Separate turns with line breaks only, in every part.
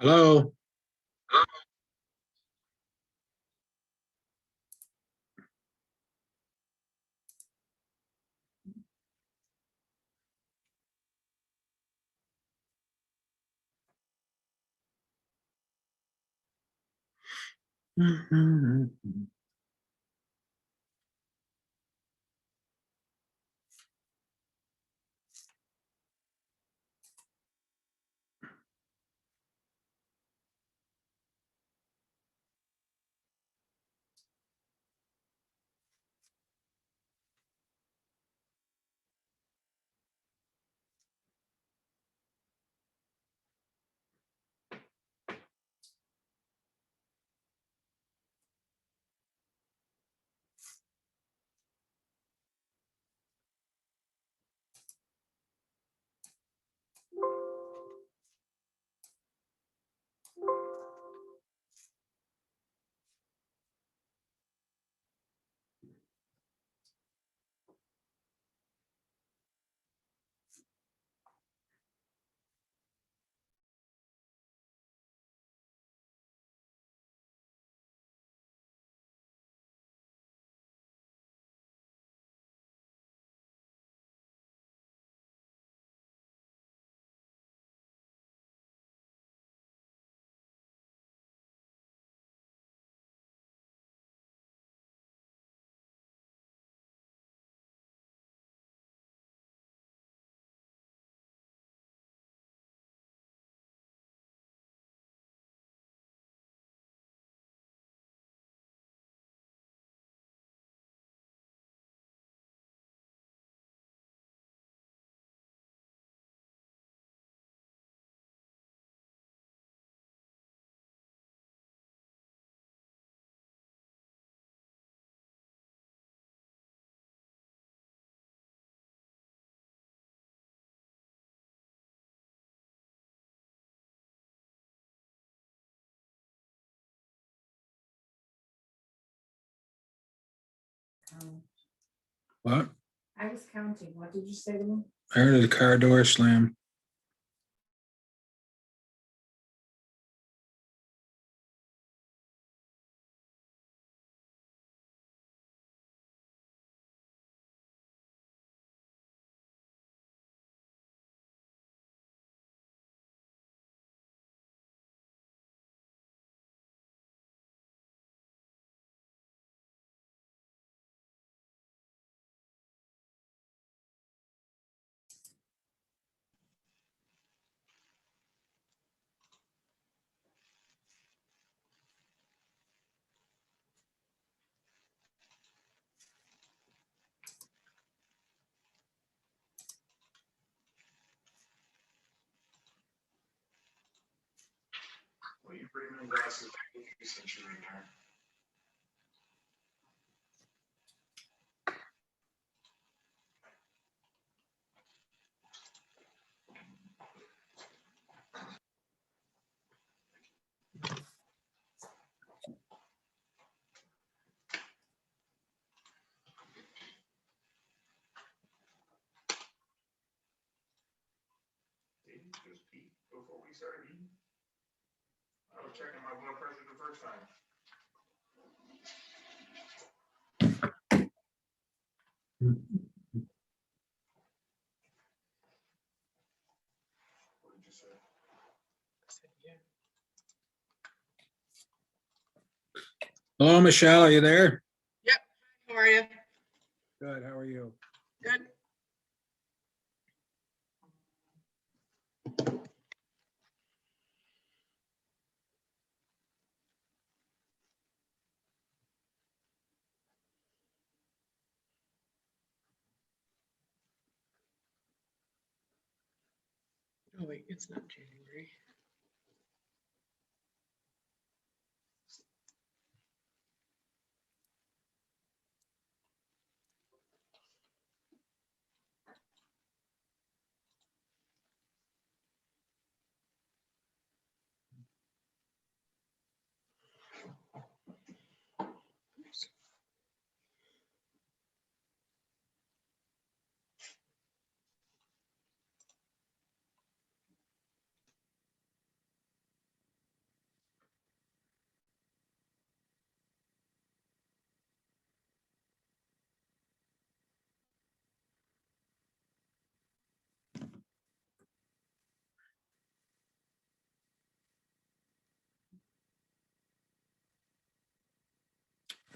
Hello. What?
I was counting. What did you say to me?
I heard the car door slam.
Will you bring them glasses with you since you return? Did you just pee before we started eating? I was checking my blood pressure the first time. What did you say?
Hello, Michelle. Are you there?
Yep. How are you?
Good. How are you?
Good. wait, it's not January.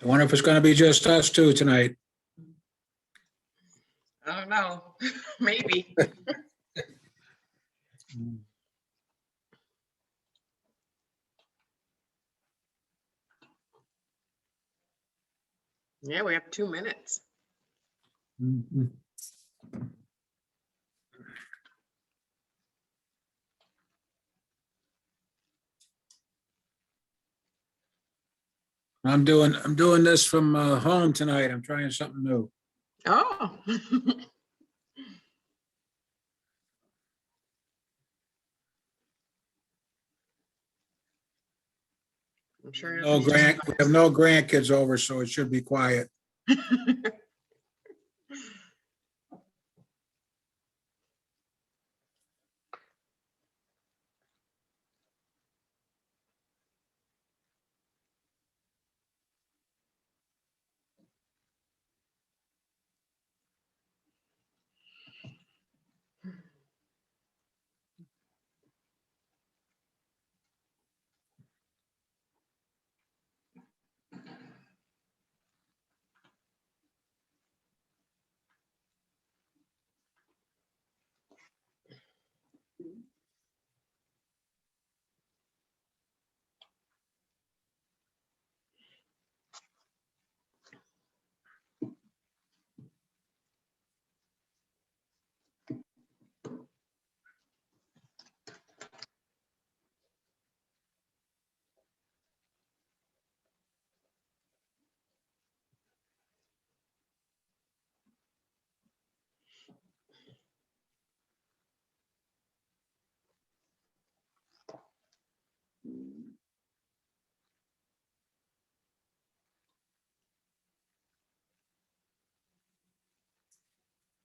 I wonder if it's gonna be just us two tonight.
I don't know, maybe. Yeah, we have 2 minutes.
Mhm. I'm doing this from home tonight. I'm trying something new.
Oh. I'm sure.
We have no grandkids over, so it should be quiet.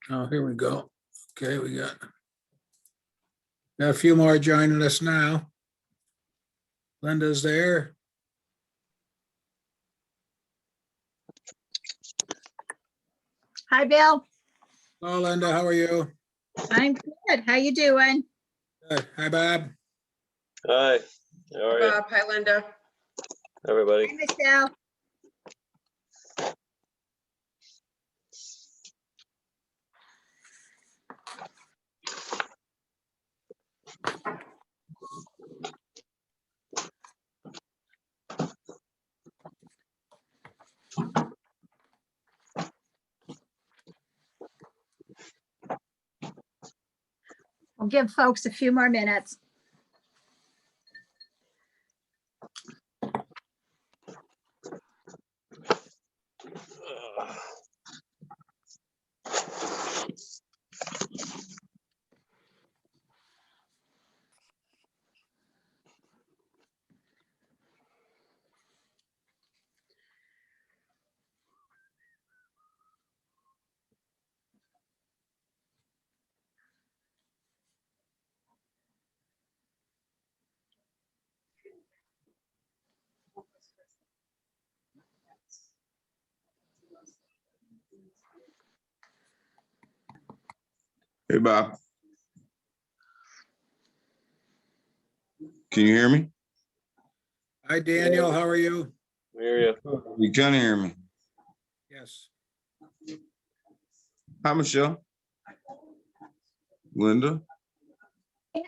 Oh, here we go. Okay, we got a few more joining us now. Linda's there.
Hi, Bill.
Hello, Linda. How are you?
I'm good. How you doing?
Good. Hi, Bob.
Hi, how are you,
Bob, hi, Linda.
everybody?
Hi, Michelle. We'll give folks a few more minutes.
Hey, Bob. Can you hear me?
Hi, Daniel. How are you?
I hear you.
You can hear me.
Yes.
Hi, Michelle. Linda.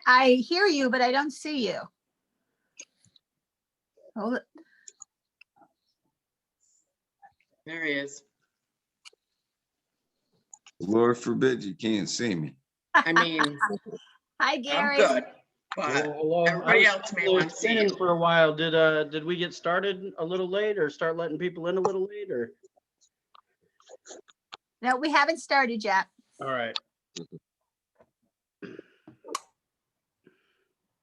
I hear you, but I don't see you. Hold it.
There he is.
Lord forbid you can't see me.
I mean,
Hi,
I'm
Gary.
good. But
Hello.
everybody
I was
else may want to see
spinning
you.
for a while. Did we get started a little late or start letting people in a little late or?
No, we haven't started yet.
All right.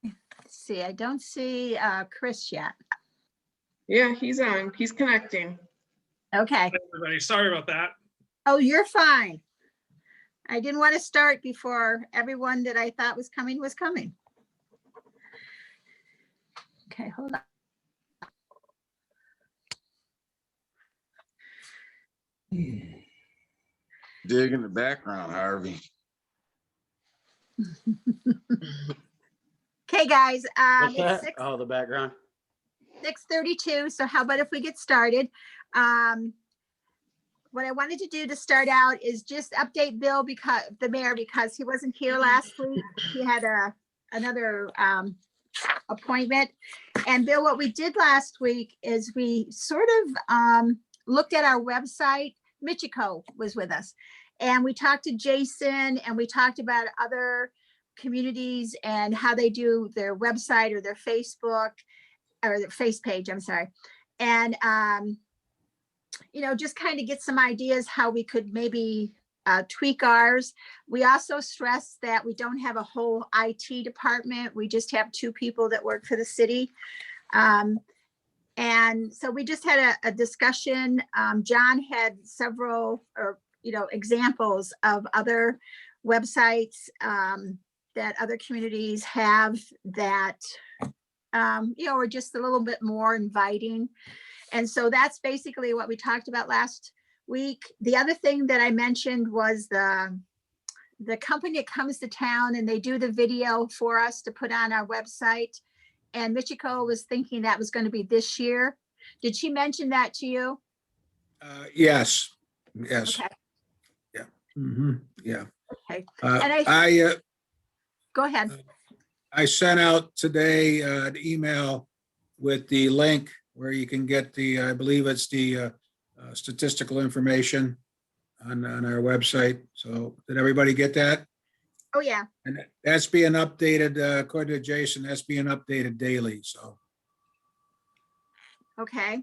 Let's see, I don't see Chris yet.
Yeah, he's on. He's connecting.
Okay.
Everybody, sorry about that.
Oh, you're fine. I didn't want to start before everyone that I thought was coming was coming. Okay, hold on.
Dig in the background, Harvey.
Okay, guys,
What's
it's
that? Oh, the background.
6:32. So how about if we get started? What I wanted to do to start out is just update Bill, because the mayor, because he wasn't here last week. He had another appointment. And Bill, what we did last week is we sort of looked at our website. Michiko was with us, and we talked to Jason, and we talked about other communities and how they do their website or their Facebook or their face page, I'm sorry. And, you know, just kind of get some ideas how we could maybe tweak ours. We also stress that we don't have a whole IT department. We just have 2 people that work for the city. And so we just had a discussion. John had several, or, you know, examples of other websites that other communities have that, you know, are just a little bit more inviting. And so that's basically what we talked about last week. The other thing that I mentioned was the company that comes to town and they do the video for us to put on our website. And Michiko was thinking that was going to be this year. Did she mention that to you?
Yes, yes.
Okay.
Yeah. Mhm, yeah.
Okay.
Uh,
And go ahead.
I sent out today an email with the link where you can get the, I believe it's the statistical information on our website. So did everybody get that?
Oh, yeah.
And that's being updated, according to Jason, that's being updated daily, so.
Okay.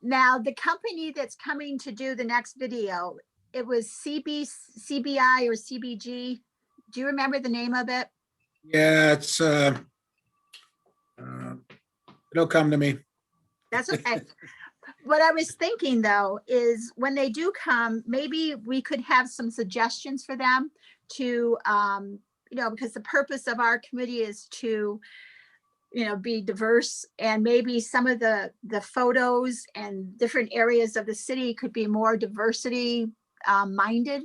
Now, the company that's coming to do the next video, it was CBI or CBG. Do you remember the name of it?
Yeah, it's, it'll come to me.
That's okay. What I was thinking though, is when they do come, maybe we could have some suggestions for them to, you know, because the purpose of our committee is to, you know, be diverse, and maybe some of the photos and different areas of the city could be more diversity minded.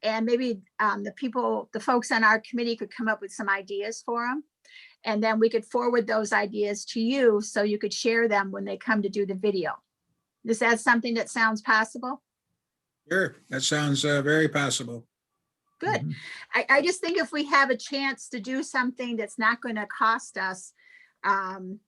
And maybe the folks on our committee could come up with some ideas for them. And then we could forward those ideas to you so you could share them when they come to do the video. Is that something that sounds possible?
Sure, that sounds very possible.
Good.
Mhm.
I just think if we have a chance to do something that's not going to cost us, and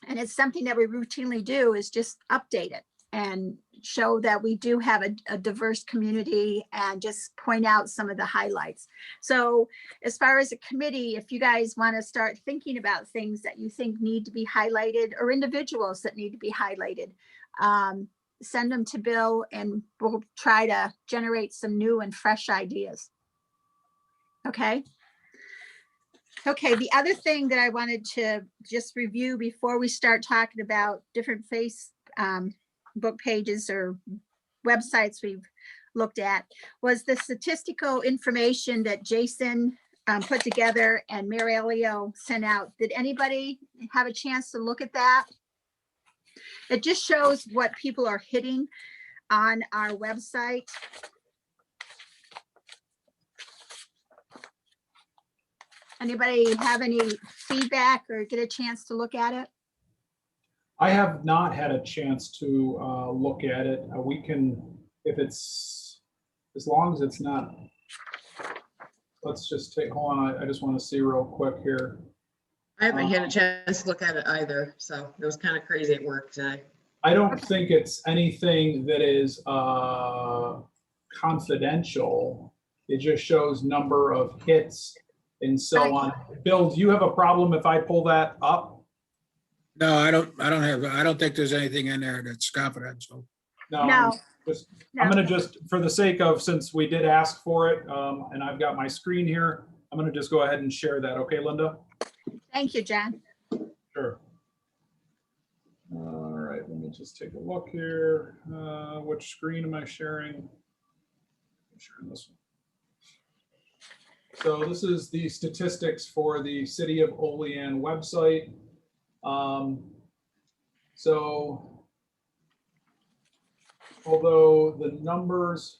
it's something that we routinely do, is just update it and show that we do have a diverse community and just point out some of the highlights. So as far as a committee, if you guys want to start thinking about things that you think need to be highlighted, or individuals that need to be highlighted, send them to Bill and we'll try to generate some new and fresh ideas. Okay. Okay, the other thing that I wanted to just review before we start talking about different Facebook pages or websites we've looked at was the statistical information that Jason put together and Mary Elio sent out. Did anybody have a chance to look at that? It just shows what people are hitting on our website. Anybody have any feedback or get a chance to look at it?
I have not had a chance to look at it. We can, if it's, as long as it's not, let's just take, hold on, I just want to see real quick here.
I haven't had a chance to look at it either, so it was kind of crazy at work today.
I don't think it's anything that is confidential. It just shows number of hits and so on. Bill, do you have a problem if I pull that up?
No, I don't think there's anything in there that's confidential.
No,
Just,
no.
I'm gonna just, for the sake of, since we did ask for it, and I've got my screen here, I'm gonna just go ahead and share that. Okay, Linda?
Thank you, John.
Sure. All right, let me just take a look here. Which screen am I sharing? I'm sharing this one. So this is the statistics for the City of Olean website. So although the numbers,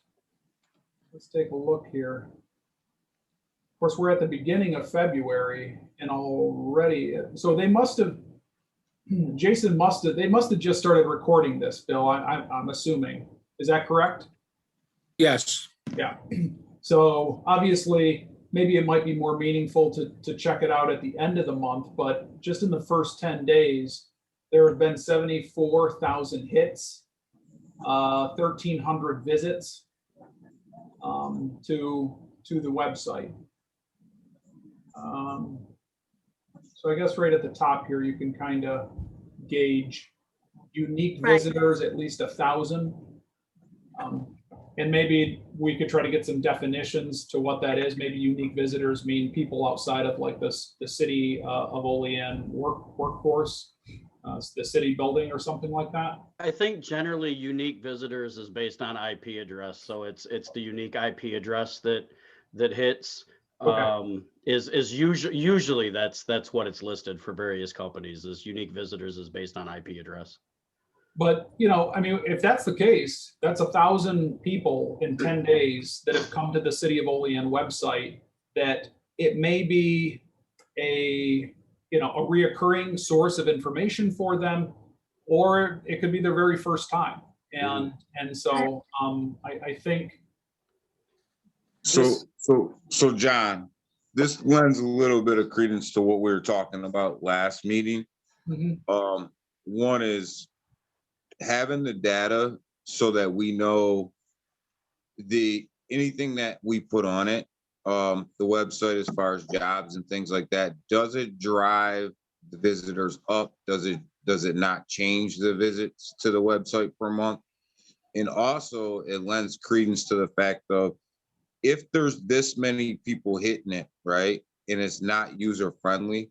let's take a look here. Of course, we're at the beginning of February and already, so they must have, Jason they must have just started recording this, Bill, I'm assuming. Is that correct?
Yes,
Yeah. So obviously, maybe it might be more meaningful to check it out at the end of the month, but just in the first 10 days, there have been 74,000 hits, 1,300 visits to the website. So I guess right at the top here, you can kind of gauge unique
Right.
visitors, at least 1,000. And maybe we could try to get some definitions to what that is. Maybe unique visitors mean people outside of like the city of Olean workforce, the city building or something like that.
I think generally unique visitors is based on IP address. So it's the unique IP address that hits.
Okay.
Is usually that's what it's listed for various companies. Is unique visitors is based on IP address.
But, I mean, if that's the case, that's 1,000 people in 10 days that have come to the City of Olean website, that it may be a reoccurring source of information for them, or it could be their very first time. And so I think.
So John, this lends a little bit of credence to what we were talking about last meeting.
Mhm.
One is having the data so that we know anything that we put on it, the website, as far as jobs and things like that, does it drive the visitors up? Does it not change the visits to the website per month? And also it lends credence to the fact of, if there's this many people hitting it, right, and it's not user friendly,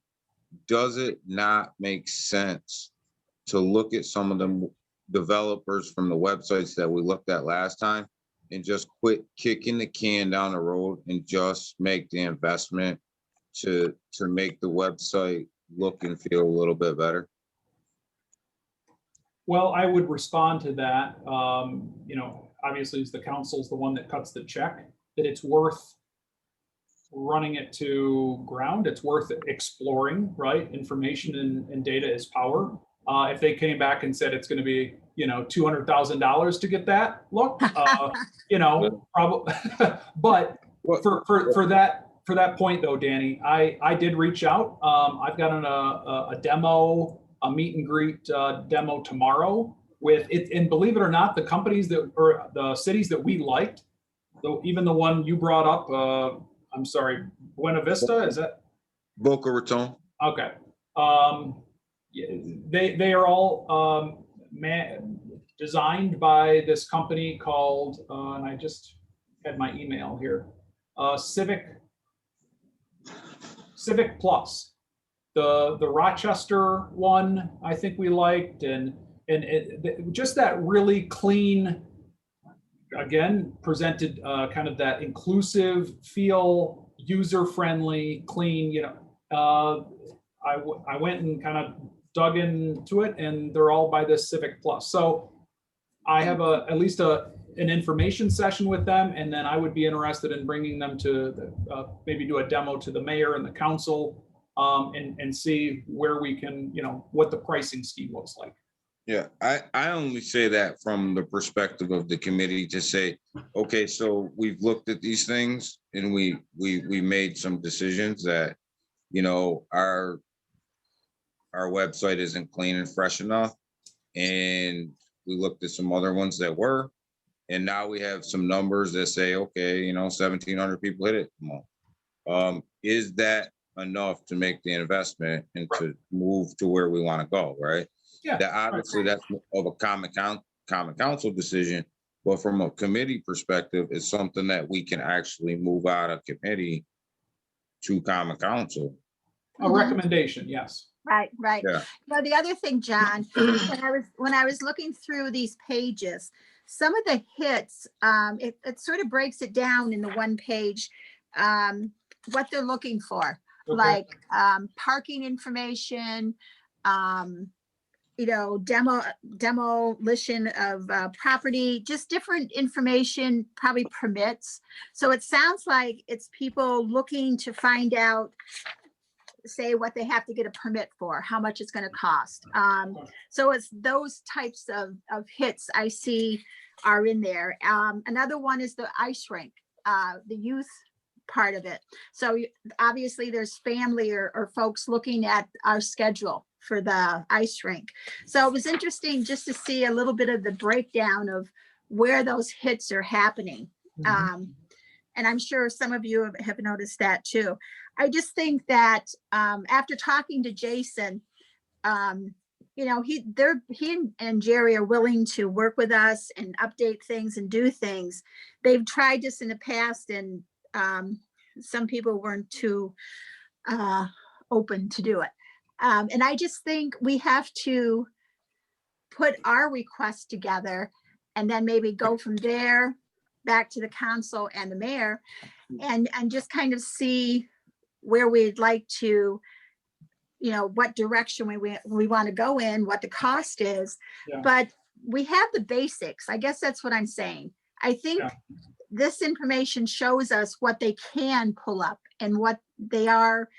does it not make sense to look at some of the developers from the websites that we looked at last time and just quit kicking the can down the road and just make the investment to make the website look and feel a little bit better?
Well, I would respond to that. Obviously, as the council's the one that cuts the check, that it's worth running it to ground. It's worth exploring, right? Information and data is power. If they came back and said it's going to be, $200,000 to get that, look, probably. But for that point though, Danny, I did reach out. I've got a demo, a meet and greet demo tomorrow with it. And believe it or not, the companies or the cities that we liked, though, even the one you brought up, I'm sorry, Buena Vista, is that?
Boca Raton.
Okay. They are all designed by this company called, and I just had my email here, Civic Plus. The Rochester one, I think we liked, and just that really clean, again, presented kind of that inclusive feel, user-friendly, clean, I went and kind of dug into it, and they're all by this Civic Plus. So I have at least an information session with them, and then I would be interested in bringing them to maybe do a demo to the mayor and the council, and see where we can, what the pricing scheme looks like.
Yeah, I only say that from the perspective of the committee to say, okay, so we've looked at these things and we made some decisions that, our website isn't clean and fresh enough. And we looked at some other ones that were, and now we have some numbers that say, okay, 1,700 people hit it. Is that enough to make the investment and to move to where we want to go, right?
Yeah.
That obviously that's of a common council decision, but from a committee perspective, it's something that we can actually move out of committee to common council.
A recommendation, yes.
Right, right.
Yeah.
Now, the other thing, John, when I was looking through these pages, some of the hits, it sort of breaks it down in the one page, what they're looking for,
Okay.
like parking information, you know, demolition of property, just different information, probably permits. So it sounds like it's people looking to find out, say what they have to get a permit for, how much it's going to cost. So it's those types of hits I see are in there. Another one is the ice rink, the youth part of it. So obviously there's family or folks looking at our schedule for the ice rink. So it was interesting just to see a little bit of the breakdown of where those hits are happening. And I'm sure some of you have noticed that too. I just think that after talking to Jason, you know, he and Jerry are willing to work with us and update things and do things. They've tried this in the past, and some people weren't too open to do it. And I just think we have to put our request together and then maybe go from there back to the council and the mayor and just kind of see where we'd like to, you know, what direction we want to go in, what the cost is.
Yeah.
But we have the basics. I guess that's what I'm saying. I think
Yeah.
this information shows us what they can pull up and what they are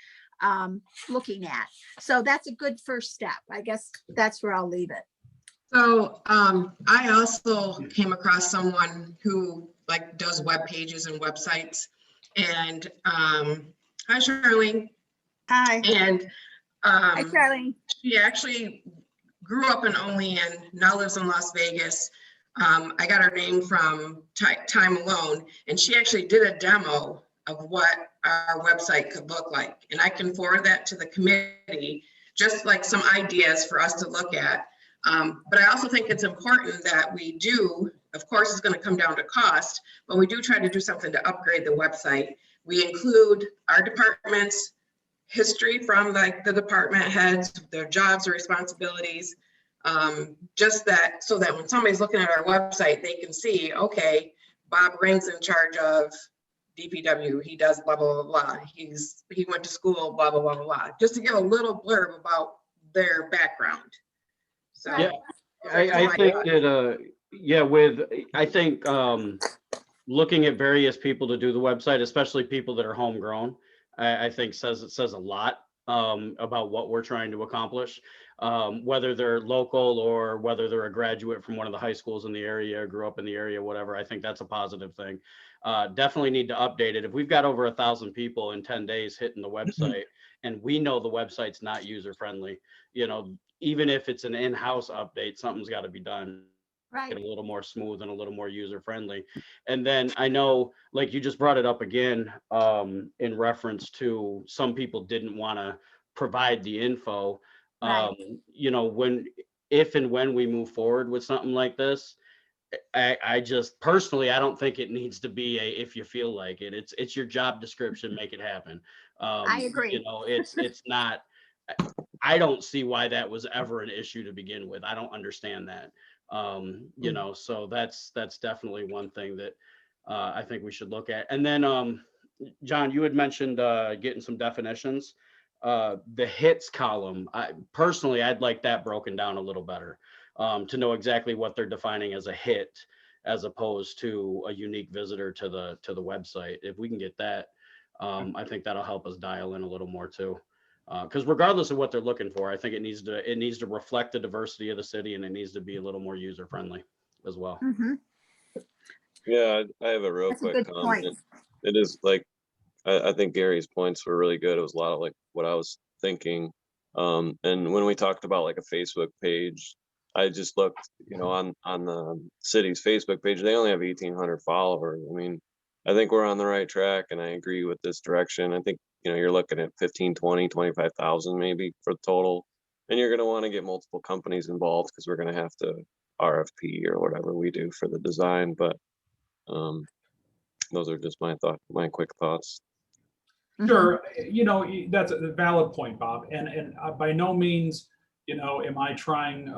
looking at. So that's a good first step. I guess that's where I'll leave it.
So I also came across someone who like does web pages and websites. And hi, Charlene.
Hi.
And
Hi, Charlie.
she actually grew up in Olean, now lives in Las Vegas. I got her name from Time Alone, and she actually did a demo of what our website could look like. And I can forward that to the committee, just like some ideas for us to look at. But I also think it's important that we do, of course, it's going to come down to cost, but we do try to do something to upgrade the website. We include our department's history from like the department heads, their jobs or responsibilities, just that so that when somebody's looking at our website, they can see, okay, Bob Ring's in charge of DPW, he does blah, blah, blah, blah. He went to school, blah, blah, blah, blah, blah, just to give a little blurb about their background. So
Yeah, I think that, I think looking at various people to do the website, especially people that are homegrown, I think it says a lot about what we're trying to accomplish, whether they're local or whether they're a graduate from one of the high schools in the area, grew up in the area, whatever. I think that's a positive thing. Definitely need to update it. If we've got over 1,000 people in 10 days hitting the website and we know the website's not user friendly, you know, even if it's an in-house update, something's got to be done.
Right.
Get a little more smooth and a little more user friendly. And then I know, like you just brought it up again, in reference to some people didn't want to provide the info.
Right.
You know, if and when we move forward with something like this, I just personally, I don't think it needs to be if you feel like it. It's your job description, make it happen.
I agree.
You know, it's not. I don't see why that was ever an issue to begin with. I don't understand that. You know, so that's definitely one thing that I think we should look at. And then, John, you had mentioned getting some definitions. The hits column, I'd like that broken down a little better, to know exactly what they're defining as a hit, as opposed to a unique visitor to the website. If we can get that, I think that'll help us dial in a little more too. Because regardless of what they're looking for, I think it needs to reflect the diversity of the city, and it needs to be a little more user friendly as well.
Mhm.
Yeah, I have a real
That's a
quick
good
comment.
point.
It is like, I think Gary's points were really good. It was a lot of like what I was thinking. And when we talked about like a Facebook page, I just looked, you know, on the city's Facebook page, they only have 1,800 followers. I mean, I think we're on the right track, and I agree with this direction. I think, you're looking at 15, 20, 25,000 maybe for the total. And you're gonna wanna get multiple companies involved, because we're gonna have to RFP or whatever we do for the design, but, those are just my quick thoughts.
Sure, that's a valid point, Bob, and by no means, am I trying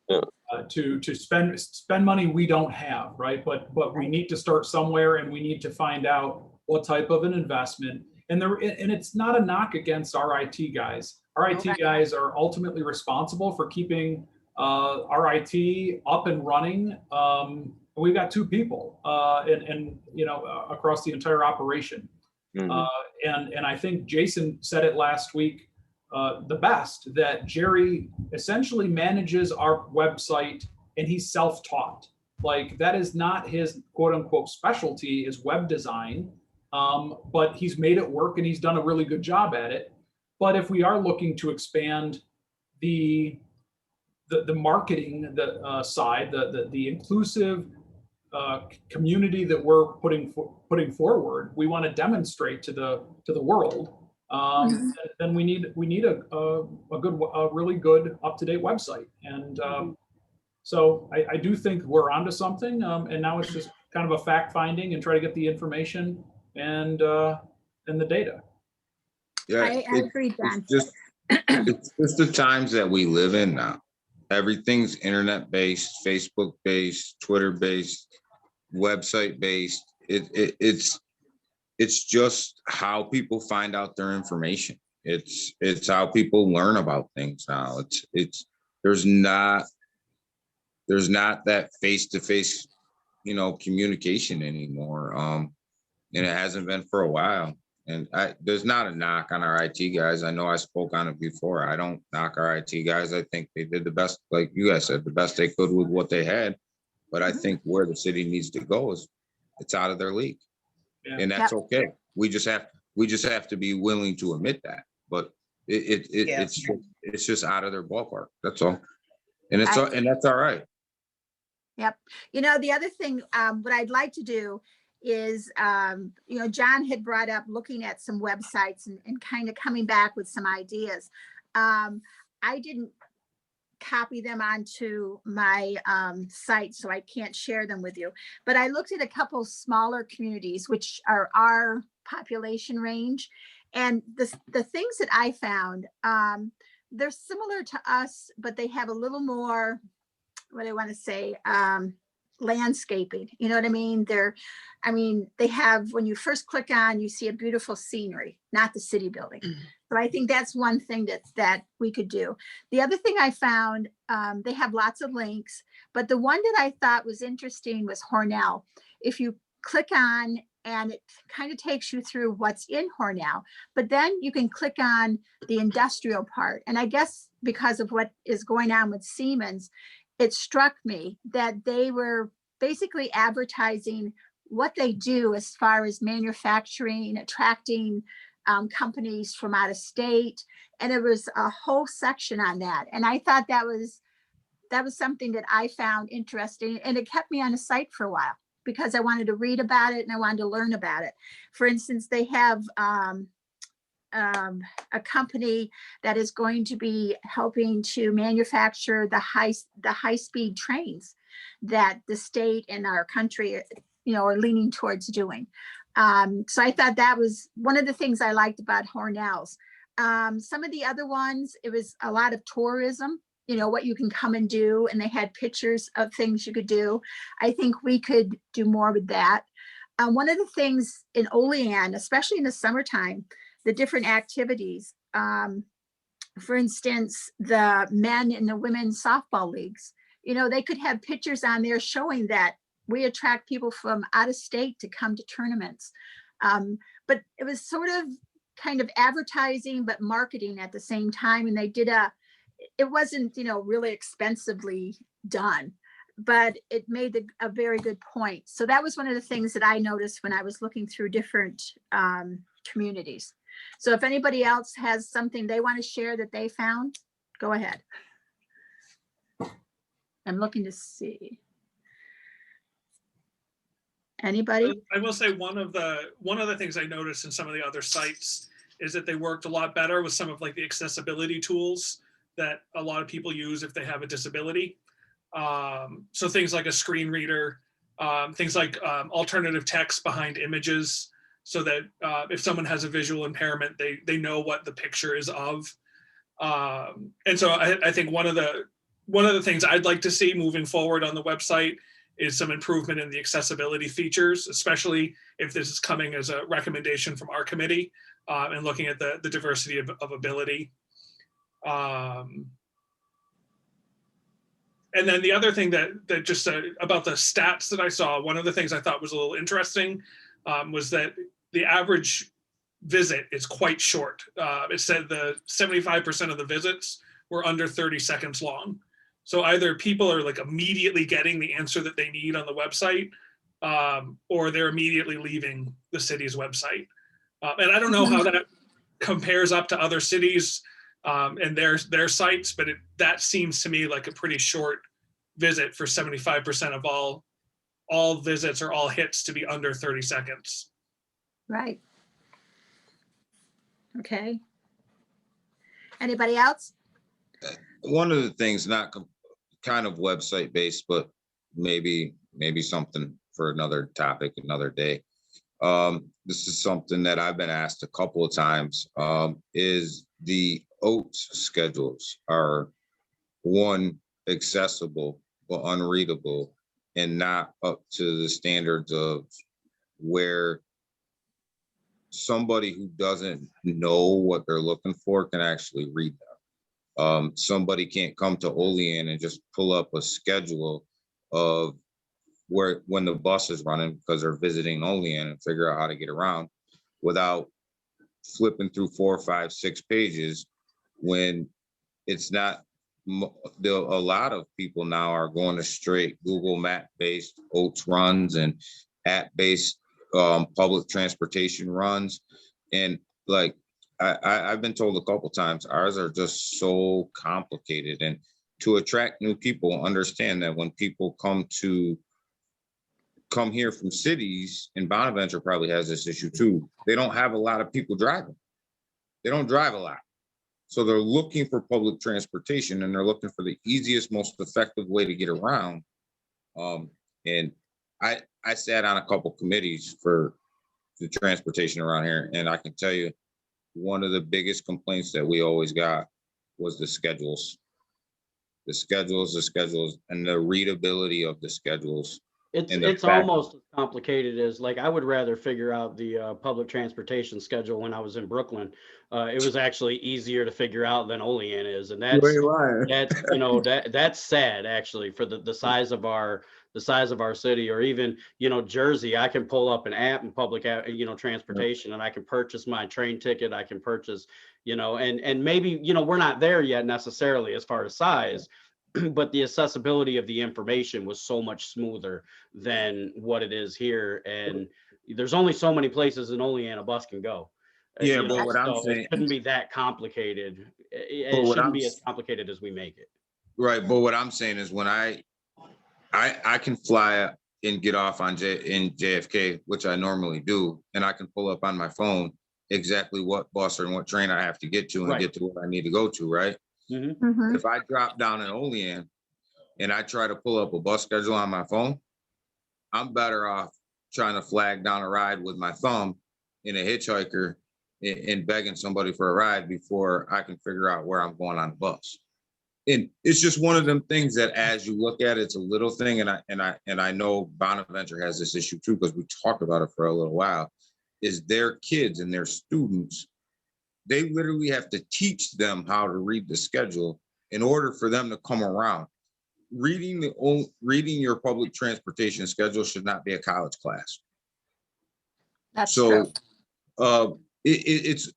Yeah.
to spend money we don't have, right? But we need to start somewhere, and we need to find out what type of an investment. And it's not a knock against our IT guys. Our IT
Okay.
guys are ultimately responsible for keeping our IT up and running. We've got 2 people, and across the entire operation.
Mhm.
And I think Jason said it last week the best, that Jerry essentially manages our website, and he's self-taught. Like, that is not his quote unquote specialty, is web design. But he's made it work, and he's done a really good job at it. But if we are looking to expand the marketing side, the inclusive community that we're putting forward, we want to demonstrate to the world.
Mhm.
Then we need a really good up-to-date website. And so I do think we're onto something. And now it's just kind of a fact finding and try to get the information and the data.
Yeah,
I agree, John.
it's just the times that we live in now. Everything's internet based, Facebook based, Twitter based, website based. It's just how people find out their information. It's how people learn about things now. It's there's not that face to face, communication anymore. And it hasn't been for a while. And there's not a knock on our IT guys. I know I spoke on it before. I don't knock our IT guys. I think they did the best, like you guys said, the best they could with what they had. But I think where the city needs to go is it's out of their league.
Yeah.
And that's okay. We just have to be willing to admit that. But it's just out of their ballpark. That's all. And that's all right.
Yep. The other thing, what I'd like to do is, John had brought up looking at some websites and kind of coming back with some ideas. I didn't copy them onto my site, so I can't share them with you. But I looked at a couple smaller communities, which are our population range. And the things that I found, they're similar to us, but they have a little more, what do I want to say, landscaping. You know what I mean? They have, when you first click on, you see a beautiful scenery, not the city building. So I think that's one thing that we could do. The other thing I found, they have lots of links, but the one that I thought was interesting was Hornell. If you click on, and it kind of takes you through what's in Hornell, but then you can click on the industrial part. And I guess because of what is going on with Siemens, it struck me that they were basically advertising what they do as far as manufacturing, attracting companies from out of state. And there was a whole section on that. And I thought that was something that I found interesting. And it kept me on the site for a while because I wanted to read about it and I wanted to learn about it. For instance, they have a company that is going to be helping to manufacture the high-speed trains that the state and our country, are leaning towards doing. So I thought that was one of the things I liked about Hornell's. Some of the other ones, it was a lot of tourism, what you can come and do, and they had pictures of things you could do. I think we could do more with that. One of the things in Olean, especially in the summertime, the different activities, for instance, the men and the women's softball leagues, they could have pictures on there showing that we attract people from out of state to come to tournaments. But it was sort of kind of advertising, but marketing at the same time. And they did it wasn't, really expensively done, but it made a very good point. So that was one of the things that I noticed when I was looking through different communities. So if anybody else has something they want to share that they found, go ahead. I'm looking to see. Anybody?
I will say one of the things I noticed in some of the other sites is that they worked a lot better with some of like the accessibility tools that a lot of people use if they have a disability. So things like a screen reader, things like alternative text behind images, so that if someone has a visual impairment, they know what the picture is of. And so I think one of the things I'd like to see moving forward on the website is some improvement in the accessibility features, especially if this is coming as a recommendation from our committee, and looking at the diversity of ability. And then the other thing that just about the stats that I saw, one of the things I thought was a little interesting was that the average visit is quite short. It said the 75% of the visits were under 30 seconds long. So either people are like immediately getting the answer that they need on the website, or they're immediately leaving the city's website. And I don't know how that compares up to other cities and their sites, but that seems to me like a pretty short visit for 75% of all visits or all hits to be under 30 seconds.
Right. Okay. Anybody else?
One of the things, not kind of website based, but maybe something for another topic, another day. This is something that I've been asked a couple of times, is the OATS schedules are, one, accessible but unreadable and not up to the standards of where somebody who doesn't know what they're looking for can actually read them. Somebody can't come to Olean and just pull up a schedule of when the bus is running because they're visiting Olean and figure out how to get around without flipping through 4, 5, 6 pages, when it's not. A lot of people now are going to straight Google Map based OATS runs and app based public transportation runs. And like I've been told a couple times, ours are just so complicated. And to attract new people, understand that when people come here from cities, and Bonaventure probably has this issue too, they don't have a lot of people driving. They don't drive a lot. So they're looking for public transportation, and they're looking for the easiest, most effective way to get around. And I sat on a couple committees for the transportation around here, and I can tell you one of the biggest complaints that we always got was the schedules. The schedules, and the readability of the schedules.
It's almost as complicated as, like, I would rather figure out the public transportation schedule when I was in Brooklyn. It was actually easier to figure out than Olean is, and that's that's sad actually for the size of our city, or even Jersey. I can pull up an app and public transportation, and I can purchase my train ticket. I can purchase and maybe we're not there yet necessarily as far as size. But the accessibility of the information was so much smoother than what it is here. And there's only so many places in Olean a bus can go.
Yeah, but what I'm saying,
it shouldn't be that complicated. It shouldn't be as complicated as we make it.
Right, but what I'm saying is, when I can fly and get off in JFK, which I normally do, and I can pull up on my phone exactly what bus or what train I have to get to and get to where I need to go to, right?
Mhm.
If I drop down in Olean and I try to pull up a bus schedule on my phone, I'm better off trying to flag down a ride with my thumb in a hitchhiker and begging somebody for a ride before I can figure out where I'm going on the bus. And it's just one of them things that, as you look at it, it's a little thing. And I know Bonaventure has this issue too, because we talked about it for a little while, is their kids and their students, they literally have to teach them how to read the schedule in order for them to come around. Reading your public transportation schedule should not be a college class.
That's true.
It's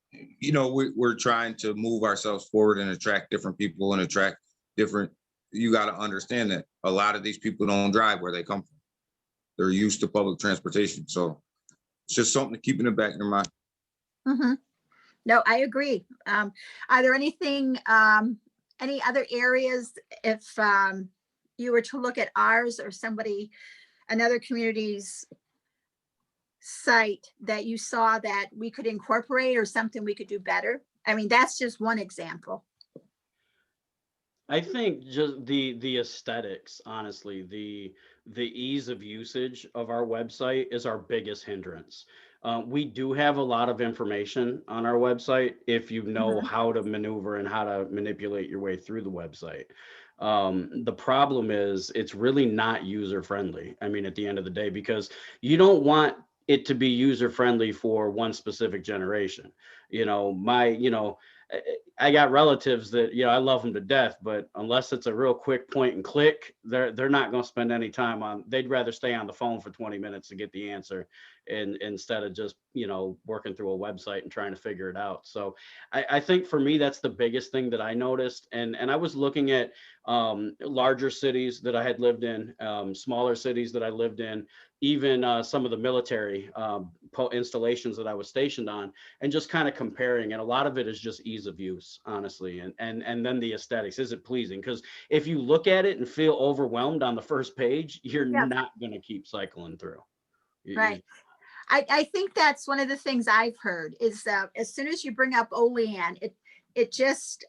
we're trying to move ourselves forward and attract different people and attract different. You got to understand that a lot of these people don't drive where they come from. They're used to public transportation, so it's just something to keep in the back of your mind.
Mm-hmm. No, I agree. Are there anything, any other areas, if you were to look at ours or another community's site that you saw that we could incorporate or something we could do better? I mean, that's just one example.
I think just the aesthetics, honestly, the ease of usage of our website is our biggest hindrance. We do have a lot of information on our website if you know how to maneuver and how to manipulate your way through the website. The problem is it's really not user friendly. I mean, at the end of the day, because you don't want it to be user friendly for one specific generation. I got relatives that, I love them to death, but unless it's a real quick point and click, they're not going to spend any time on, they'd rather stay on the phone for 20 minutes to get the answer and instead of just, working through a website and trying to figure it out. So I think for me, that's the biggest thing that I noticed. And I was looking at larger cities that I had lived in, smaller cities that I lived in, even some of the military installations that I was stationed on, and just kind of comparing. And a lot of it is just ease of use, honestly. And then the aesthetics. Is it pleasing? Because if you look at it and feel overwhelmed on the first page, you're not going to keep cycling through.
Right. I think that's one of the things I've heard is that as soon as you bring up Olean, it's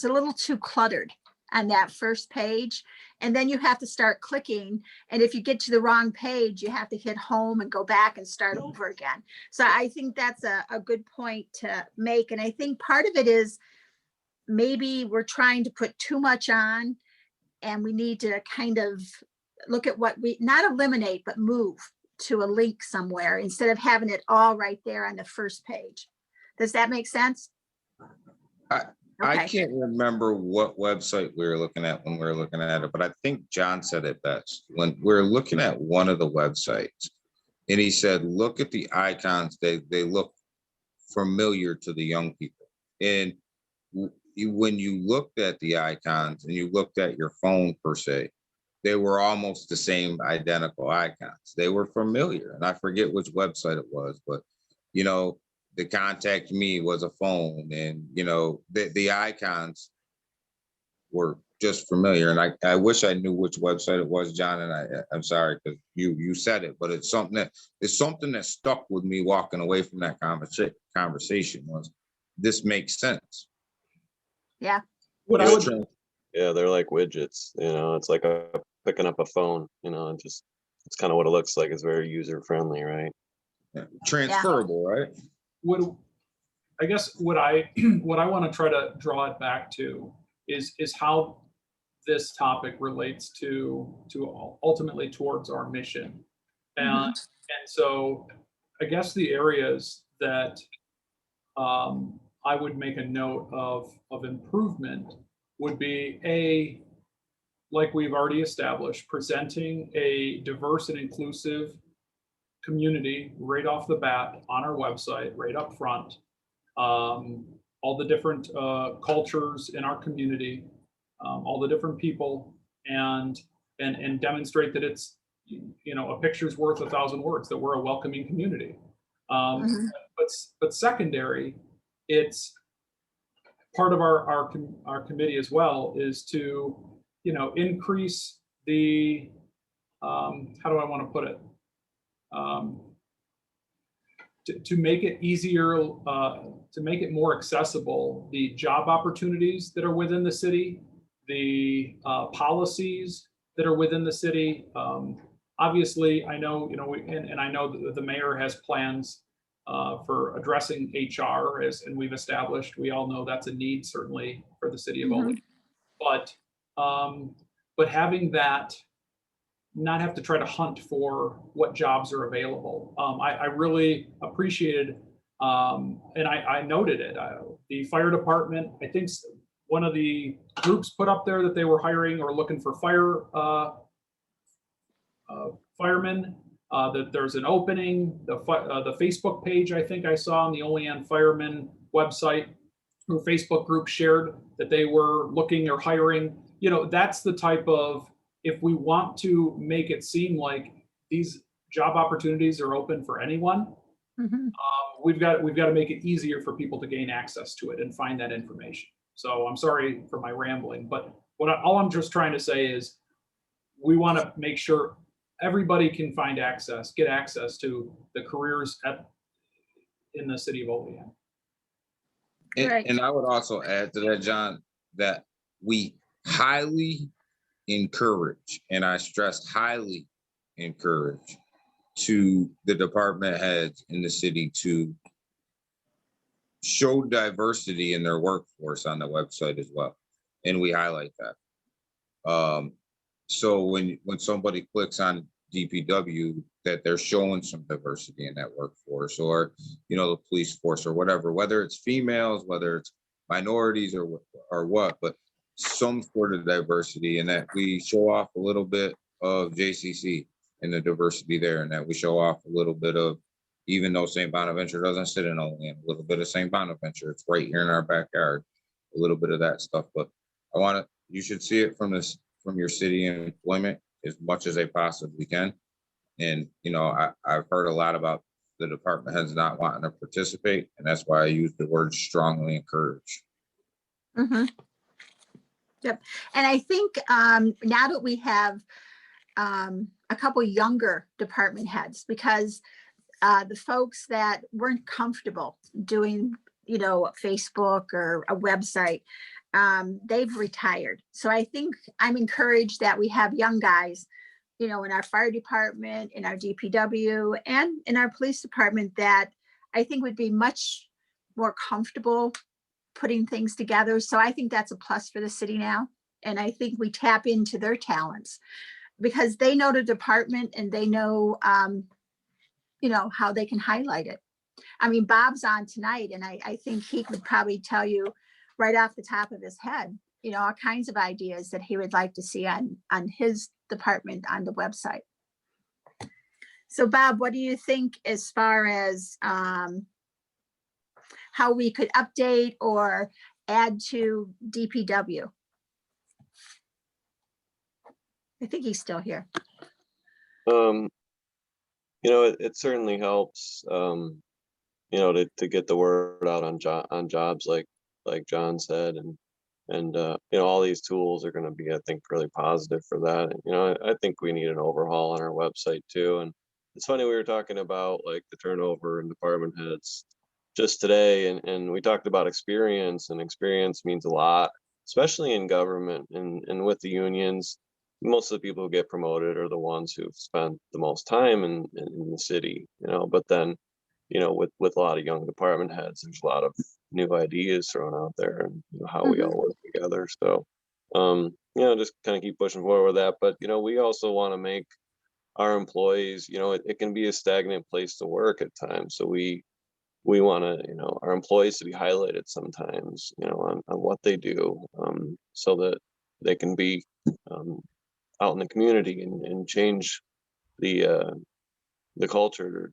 a little too cluttered on that first page. And then you have to start clicking. And if you get to the wrong page, you have to hit home and go back and start over again. So I think that's a good point to make. And I think part of it is maybe we're trying to put too much on and we need to kind of look at what we, not eliminate, but move to a link somewhere instead of having it all right there on the first page. Does that make sense?
I can't remember what website we were looking at when we were looking at it, but I think John said it best. When we're looking at one of the websites, and he said, look at the icons, they look familiar to the young people. And when you looked at the icons and you looked at your phone per se, they were almost the same identical icons. They were familiar. And I forget which website it was, but the contact me was a phone, and the icons were just familiar. And I wish I knew which website it was, John. And I'm sorry because you said it, but it's something that stuck with me walking away from that conversation was this makes sense.
Yeah.
Yeah, they're like widgets. It's like picking up a phone. It's kind of what it looks like. It's very user friendly, right?
Yeah. Transferable, right?
I guess what I want to try to draw it back to is how this topic relates to ultimately towards our mission. And so I guess the areas that I would make a note of improvement would be like we've already established, presenting a diverse and inclusive community right off the bat on our website, right up front. All the different cultures in our community, all the different people, and demonstrate that it's a picture's worth 1,000 words, that we're a welcoming community. But secondary, it's part of our committee as well is to increase the how do I want to put it, to make it easier, to make it more accessible, the job opportunities that are within the city, the policies that are within the city. Obviously, I know, and I know that the mayor has plans for addressing HR, and we've established, we all know that's a need certainly for the city of Olean. But having that, not have to try to hunt for what jobs are available. I really appreciated, and I noted it. The fire department, I think one of the groups put up there that they were hiring or looking for firemen, that there's an opening. The Facebook page, I think I saw on the Olean Firemen website, or Facebook group shared that they were looking or hiring. That's the type of, if we want to make it seem like these job opportunities are open for anyone, we've got to make it easier for people to gain access to it and find that information. So I'm sorry for my rambling, but all I'm just trying to say is we want to make sure everybody can get access to the careers in the city of Olean.
Right.
And I would also add to that, John, that we highly encourage, and I stress highly encourage, to the department heads in the city to show diversity in their workforce on the website as well. And we highlight that. So when somebody clicks on DPW, that they're showing some diversity in that workforce, or, the police force or whatever, whether it's females, whether it's minorities or what, but some sort of diversity, and that we show off a little bit of JCC and the diversity there, and that we show off a little bit of, even though St. Bonaventure doesn't sit in Olean, a little bit of St. Bonaventure, it's right here in our backyard, a little bit of that stuff. But you should see it from your city employment as much as they possibly can. And, I've heard a lot about the department heads not wanting to participate, and that's why I use the word strongly encourage.
Mm-hmm. Yep. And I think now that we have a couple younger department heads, because the folks that weren't comfortable doing, Facebook or a website, they've retired. So I think I'm encouraged that we have young guys, in our fire department, in our DPW, and in our police department, that I think would be much more comfortable putting things together. So I think that's a plus for the city now. And I think we tap into their talents because they know the department and they know, how they can highlight it. I mean, Bob's on tonight, and I think he could probably tell you right off the top of his head, all kinds of ideas that he would like to see on his department on the website. So Bob, what do you think as far as how we could update or add to DPW? I think he's still here.
It certainly helps, to get the word out on jobs like John said, and all these tools are going to be, I think, really positive for that. And, I think we need an overhaul on our website too. And it's funny, we were talking about like the turnover in department heads just today, and we talked about experience, and experience means a lot, especially in government and with the unions. Most of the people who get promoted are the ones who've spent the most time in the city, but then, with a lot of young department heads, there's a lot of new ideas thrown out there, and how we all work together. So, just kind of keep pushing forward with that. But, we also want to make our employees, it can be a stagnant place to work at times. So we want to, our employees to be highlighted sometimes, on what they do, so that they can be out in the community and change the culture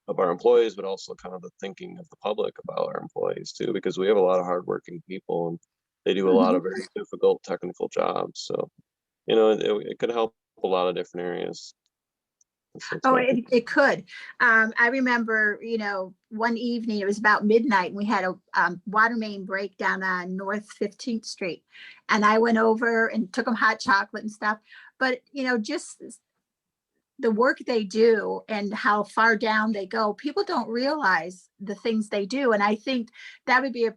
of our employees, but also kind of the thinking of the public about our employees too, because we have a lot of hardworking people and they do a lot of very difficult technical jobs. So, it could help a lot of different areas.
Oh, it could. I remember, one evening, it was about midnight, and we had a water main break down on North 15th Street. And I went over and took them hot chocolate and stuff. But, just the work they do and how far down they go, people don't realize the things they do. And I think that would be a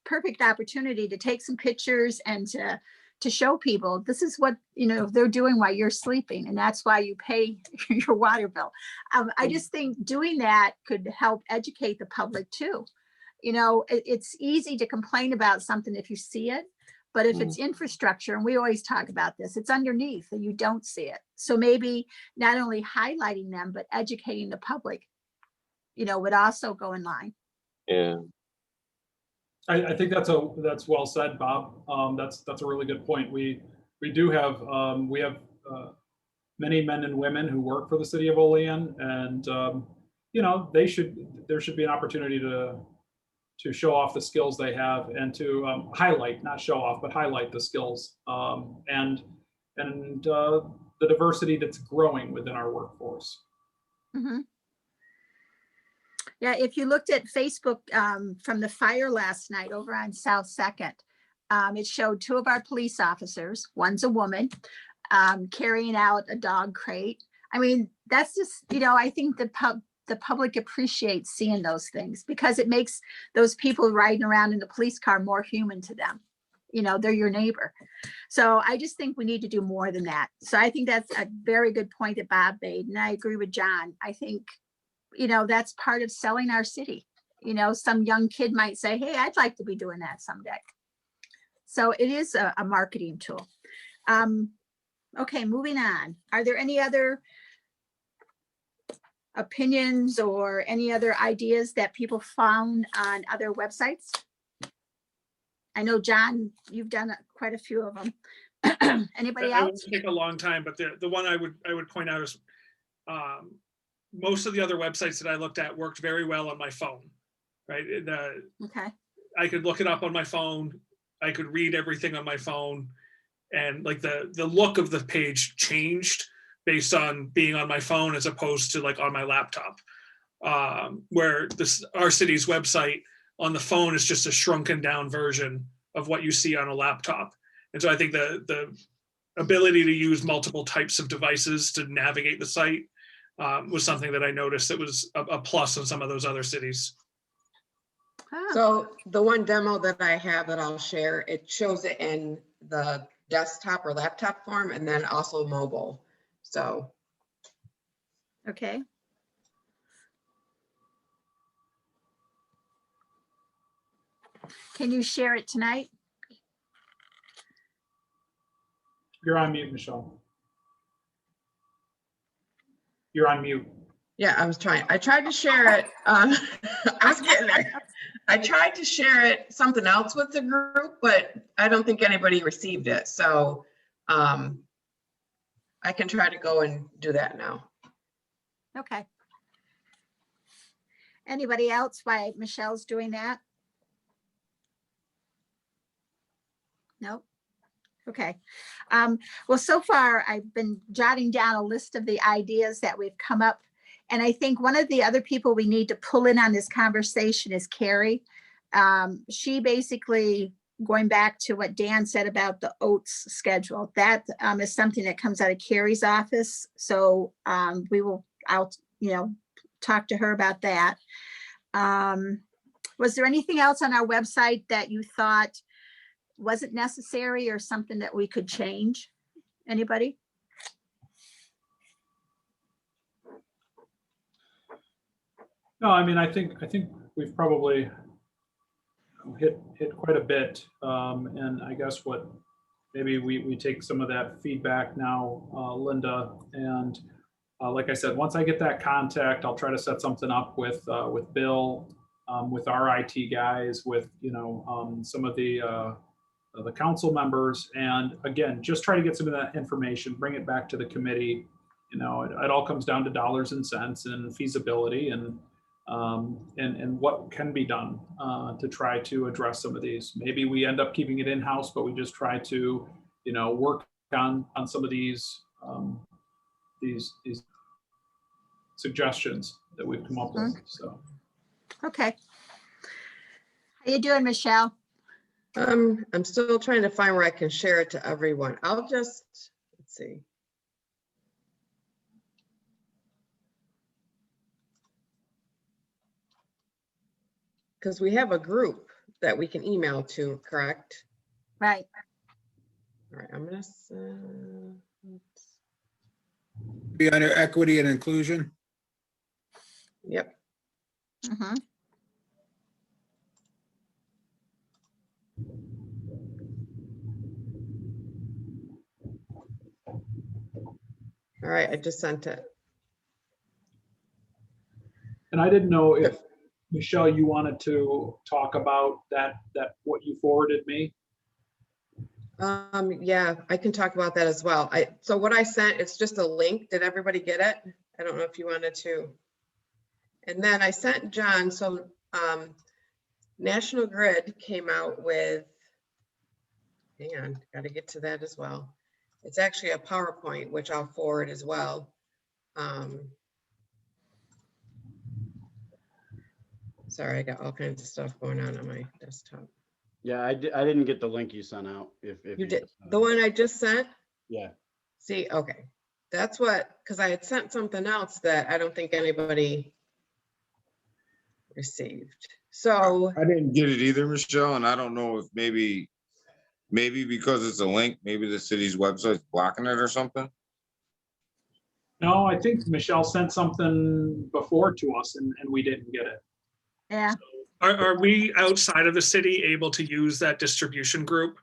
perfect opportunity to take some pictures and to show people this is what they're doing while you're sleeping, and that's why you pay your water bill. I just think doing that could help educate the public too. It's easy to complain about something if you see it, but if it's infrastructure, and we always talk about this, it's underneath and you don't see it. So maybe not only highlighting them, but educating the public, would also go in line.
Yeah.
I think that's well said, Bob. That's a really good point. We do have many men and women who work for the city of Olean, and there should be an opportunity to show off the skills they have and to highlight, not show off, but highlight the skills and the diversity that's growing within our workforce.
Mm-hmm. Yeah, if you looked at Facebook from the fire last night over on South 2nd, it showed two of our police officers. One's a woman. carrying out a dog crate. I mean, that's just, I think the public appreciates seeing those things because it makes those people riding around in the police car more human to them. They're your neighbor. So I just think we need to do more than that. So I think that's a very good point that Bob made. And I agree with John. I think, that's part of selling our city. Some young kid might say, hey, I'd like to be doing that someday. So it is a marketing tool. Okay, moving on. Are there any other opinions or any other ideas that people found on other websites? I know, John, you've done quite a few of them. Anybody
That
else?
would take a long time, but the one I would point out is most of the other websites that I looked at worked very well on my phone, right?
Okay,
I could look it up on my phone. I could read everything on my phone, and like the look of the page changed based on being on my phone as opposed to like on my laptop. Where our city's website on the phone is just a shrunken down version of what you see on a laptop. And so I think the ability to use multiple types of devices to navigate the site was something that I noticed that was a plus in some of those other cities.
Ah,
So the one demo that I have that I'll share, it shows it in the desktop or laptop form and then also mobile. So
okay. Can you share it tonight?
You're on mute, Michelle. You're on mute.
yeah, I tried to share it. I was getting there. I tried to share it, something else with the group, but I don't think anybody received it. So I can try to go and do that now.
Okay. Anybody else while Michelle's doing that? Nope. Okay. Well, so far I've been jotting down a list of the ideas that we've come up. And I think one of the other people we need to pull in on this conversation is Carrie. She basically, going back to what Dan said about the OATS schedule, that is something that comes out of Carrie's office. So I'll talk to her about that. Was there anything else on our website that you thought wasn't necessary or something that we could change? Anybody?
No, I mean, I think we've probably hit quite a bit. And I guess maybe we take some of that feedback now, Linda, and like I said, once I get that contact, I'll try to set something up with Bill, with our IT guys, with some of the council members, and again, just try to get some of that information, bring it back to the committee. It all comes down to dollars and cents and feasibility and what can be done to try to address some of these. Maybe we end up keeping it in-house, but we just try to work on some of these suggestions that we've come up with. So
Okay. How you doing, Michelle?
I'm still trying to find where I can share it to everyone. Let's see. Because we have a group that we can email to, correct?
Right.
All right, I'm gonna
Be under equity and inclusion.
yep.
Mhm.
All right, I just sent it.
And I didn't know if, Michelle, you wanted to talk about that what you forwarded me.
Yeah, I can talk about that as well. So what I sent, it's just a link. Did everybody get it? I don't know if you wanted to. And then I sent John, so National Grid came out with, hang on, got to get to that as well. It's actually a PowerPoint, which I'll forward as well. Sorry, I got all kinds of stuff going on my desktop.
Yeah, I didn't get the link you sent out. If
You did,
just,
the one I just sent?
Yeah.
See, okay, that's what, because I had sent something else that I don't think anybody received. So,
I didn't get it either, Michelle, and I don't know if maybe because it's a link, maybe the city's website's blocking it or something.
No, I think Michelle sent something before to us and we didn't get it.
Yeah,
Are we outside of the city able to use that distribution group?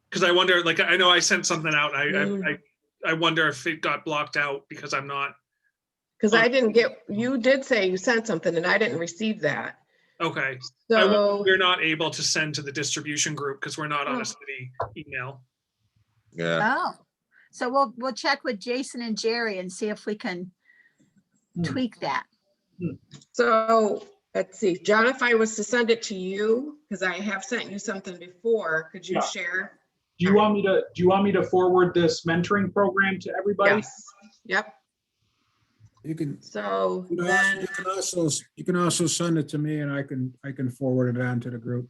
Because I wonder, like, I know I sent something out. I wonder if it got blocked out because I'm not.
because I didn't get, you did say you sent something and I didn't receive that.
Okay.
So,
We're not able to send to the distribution group because we're not on
Oh.
a city email.
Yeah.
oh, so we'll check with Jason and Jerry and see if we can tweak that.
so let's see, John, if I was to send it to you, because I have sent you something before, could you
Yeah.
share?
Do you want me to forward this mentoring program to everybody?
Yes, yep.
You can,
So
you
then,
can also send it to me and I can forward it on to the group.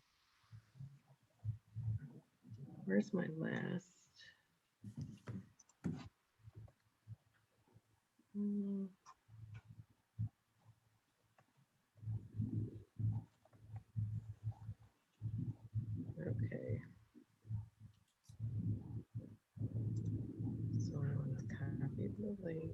where's my last? Hmm. Okay. So I want to copy the link.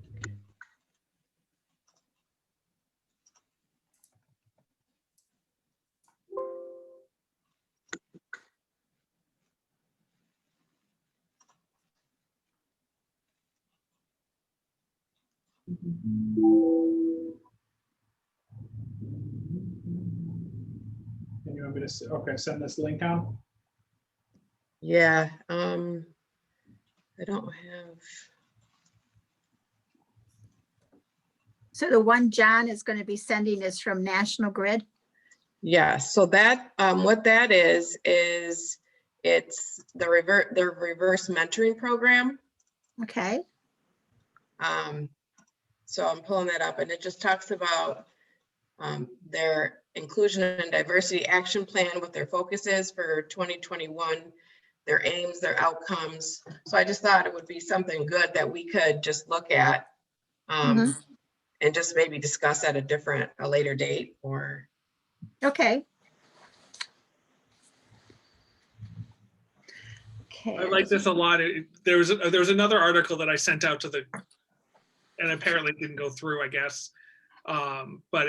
And you want me to, okay, send this link on?
Yeah, I don't have,
So the one John is going to be sending is from National Grid.
yeah, so that, what that is it's the reverse mentoring program.
Okay,
So I'm pulling that up and it just talks about their inclusion and diversity action plan, what their focus is for 2021, their aims, their outcomes. So I just thought it would be something good that we could just look at and just maybe discuss at a later date or.
okay. Okay.
I like this a lot. There was another article that I sent out to and apparently didn't go through, I guess. But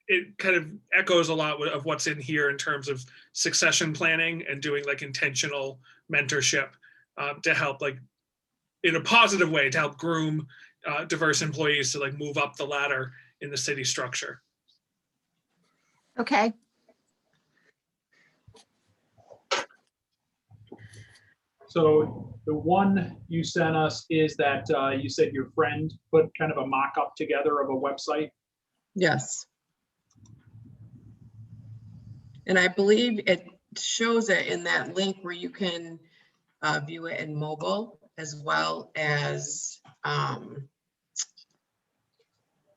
it kind of echoes a lot of what's in here in terms of succession planning and doing like intentional mentorship to help, like, in a positive way, to help groom diverse employees to like move up the ladder in the city structure.
Okay,
So the one you sent us is that you said your friend put kind of a mock-up together of a website.
Yes. And I believe it shows it in that link where you can view it in mobile as well as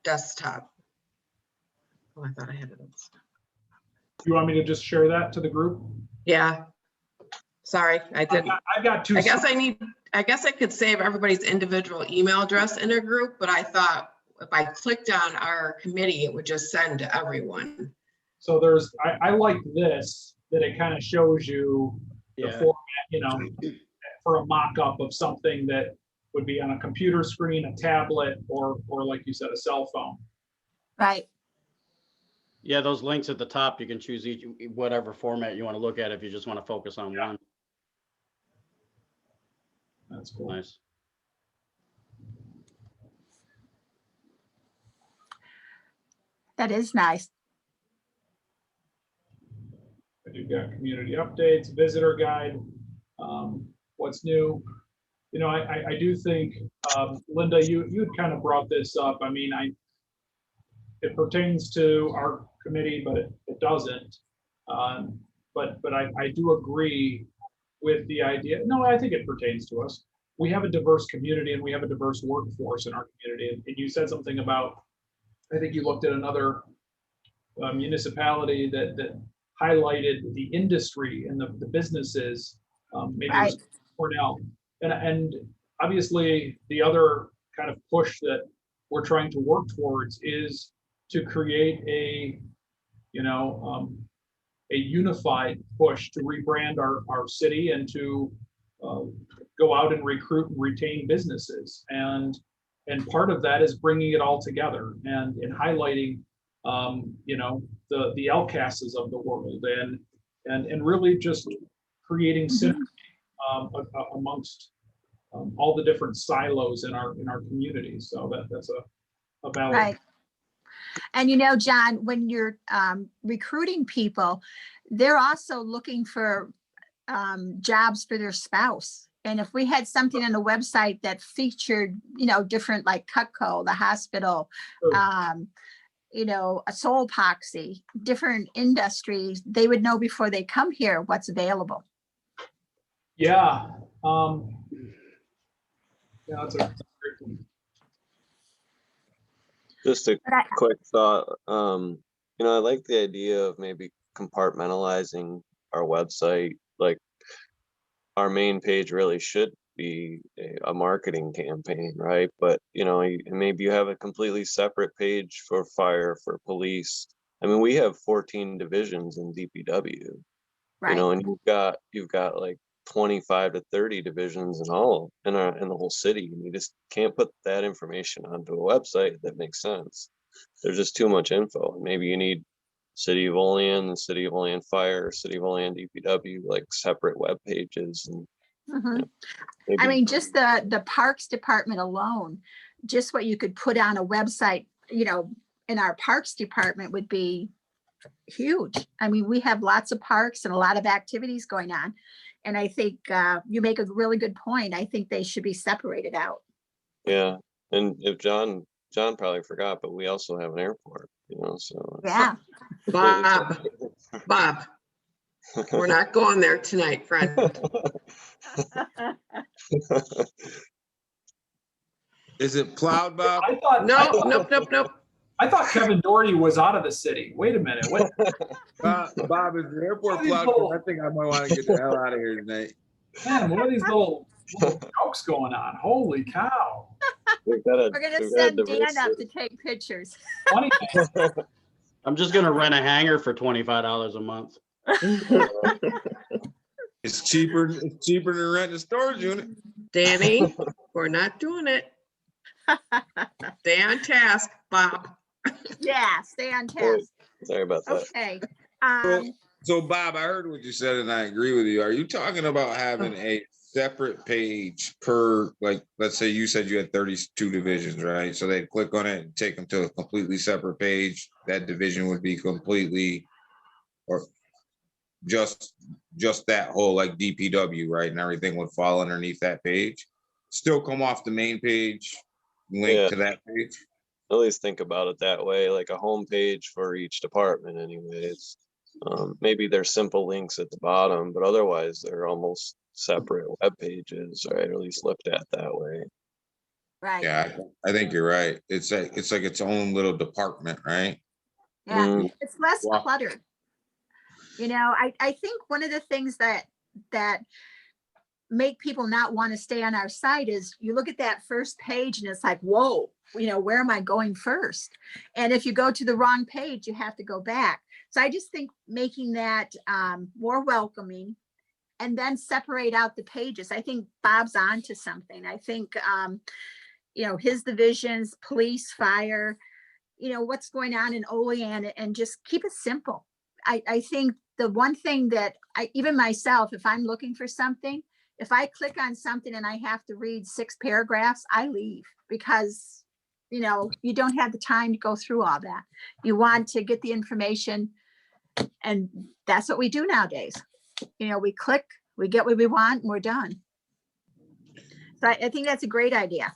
desktop. Oh, I thought I had it.
You want me to just share that to the group?
Yeah. Sorry, I didn't.
I've got two.
I guess I could save everybody's individual email address in a group, but I thought if I clicked on our committee, it would just send to everyone.
So I like this, that it kind of shows you the format, for a mock-up of something that would be on a computer screen, a tablet, or like you said, a cell phone.
right.
Yeah, those links at the top, you can choose whatever format you want to look at if you just want to focus on one.
That's cool.
Nice.
That is nice.
You've got community updates, visitor guide, what's new. I do think, Linda, you had kind of brought this up. I mean, it pertains to our committee, but it doesn't. But I do agree with the idea. No, I think it pertains to us. We have a diverse community and we have a diverse workforce in our community. And you said something about, I think you looked at another municipality that highlighted the industry and the businesses, maybe it was Cornell. And obviously the other kind of push that we're trying to work towards is to create a, a unified push to rebrand our city and to go out and recruit and retain businesses. And part of that is bringing it all together and highlighting, the LCASs of the world and really just creating synergy amongst all the different silos in our community. So that's a valid.
Right. And John, when you're recruiting people, they're also looking for jobs for their spouse. And if we had something on the website that featured, different, like Cutco, the hospital,
Sure.
A soul epoxy, different industries, they would know before they come here what's available.
Yeah. That's a great point.
Just a
But
quick thought. I like the idea of maybe compartmentalizing our website. Like our main page really should be a marketing campaign, right? But maybe you have a completely separate page for fire, for police. I mean, we have 14 divisions in DPW,
right.
and you've got like 25 to 30 divisions in the whole city, and you just can't put that information onto a website that makes sense. There's just too much info. Maybe you need City of Olean, City of Olean Fire, City of Olean DPW, like separate web pages. And
Mhm.
maybe,
I mean, just the Parks Department alone, just what you could put on a website, in our Parks Department would be huge. I mean, we have lots of parks and a lot of activities going on. And I think you make a really good point. I think they should be separated out.
yeah. And if John probably forgot, but we also have an airport, so.
Yeah.
Bob, we're not going there tonight, friend.
Is it plowed, Bob?
I thought,
Nope.
I thought Kevin Doherty was out of the city. Wait a minute. What?
Bob, is the airport
What are these
plowed? 'Cause
little-
I think I might want to get the hell out of here tonight.
Man, what are these little jokes going on? Holy cow.
We're going to send Dan up to take pictures.
Funny.
I'm just gonna rent a hangar for $25 a month.
It's cheaper than renting a storage unit.
Danny, we're not doing it. Stay on task, Bob.
Yeah, stay on task.
Sorry about that.
Okay.
So Bob, I heard what you said and I agree with you. Are you talking about having a separate page per, like, let's say you said you had 32 divisions, right? So they'd click on it and take them to a completely separate page. That division would be completely, or just that whole like DPW, right? And everything would fall underneath that page. Still come off the main page, link to that page.
At least think about it that way, like a home page for each department anyways. Maybe there's simple links at the bottom, but otherwise they're almost separate web pages, right? Or at least looked at that way.
Right.
Yeah, I think you're right. It's like its own little department, right?
Yeah. It's less
Wow.
cluttered. I think one of the things that make people not want to stay on our site is you look at that first page and it's like, whoa, where am I going first? And if you go to the wrong page, you have to go back. So I just think making that more welcoming and then separate out the pages. I think Bob's on to something. I think, his divisions, police, fire, what's going on in Olean, and just keep it simple. I think the one thing that even myself, if I'm looking for something, if I click on something and I have to read 6 paragraphs, I leave because, you don't have the time to go through all that. You want to get the information, and that's what we do nowadays. We click, we get what we want, and we're done. So I think that's a great idea.